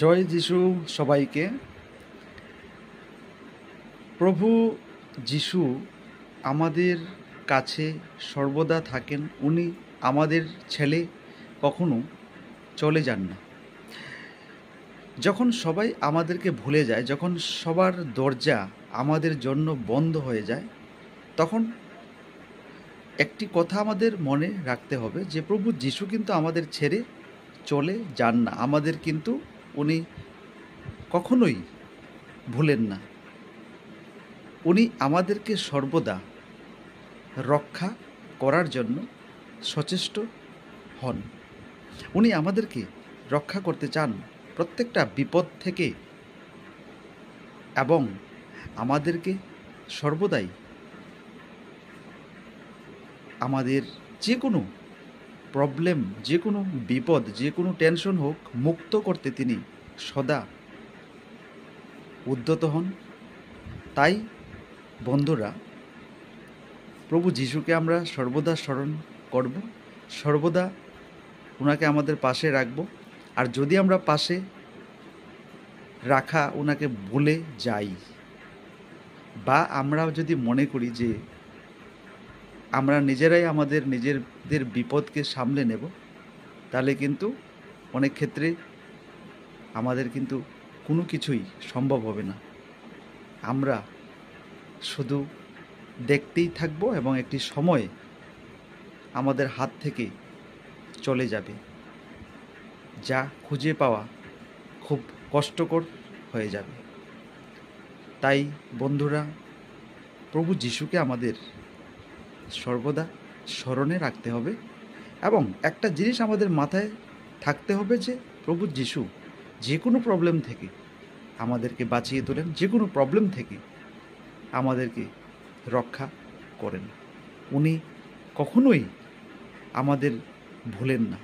জয় যিশু সবাইকে। প্রভু যিশু আমাদের কাছে সর্বদা থাকেন। উনি আমাদের ছেড়ে কখনো চলে যান না। যখন সবাই আমাদেরকে ভুলে যায়, যখন সবার দরজা আমাদের জন্য বন্ধ হয়ে যায়, তখন একটি কথা আমাদের মনে রাখতে হবে যে প্রভু যিশু কিন্তু আমাদের ছেড়ে চলে যান না। আমাদের কিন্তু উনি কখনোই ভুলেন না। উনি আমাদেরকে সর্বদা রক্ষা করার জন্য সচেষ্ট হন। উনি আমাদেরকে রক্ষা করতে চান প্রত্যেকটা বিপদ থেকে, এবং আমাদেরকে সর্বদাই আমাদের যে কোনো প্রবলেম, যে কোনো বিপদ, যে কোনো টেনশন হোক, মুক্ত করতে তিনি সদা উদ্যত হন। তাই বন্ধুরা, প্রভু যিশুকে আমরা সর্বদা স্মরণ করব, সর্বদা ওনাকে আমাদের পাশে রাখব। আর যদি আমরা পাশে রাখা ওনাকে ভুলে যাই, বা আমরা যদি মনে করি যে আমরা নিজেরাই আমাদের নিজেদের বিপদকে সামলে নেব, তাহলে কিন্তু অনেক ক্ষেত্রে আমাদের কিন্তু কোনো কিছুই সম্ভব হবে না। আমরা শুধু দেখতেই থাকব এবং একটি সময় আমাদের হাত থেকে চলে যাবে, যা খুঁজে পাওয়া খুব কষ্টকর হয়ে যাবে। তাই বন্ধুরা, প্রভু যিশুকে আমাদের সর্বদা স্মরণে রাখতে হবে, এবং একটা জিনিস আমাদের মাথায় থাকতে হবে যে প্রভু যিশু যে কোনো প্রবলেম থেকে আমাদেরকে বাঁচিয়ে তোলেন, যে কোনো প্রবলেম থেকে আমাদেরকে রক্ষা করেন। উনি কখনোই আমাদের ভুলেন না।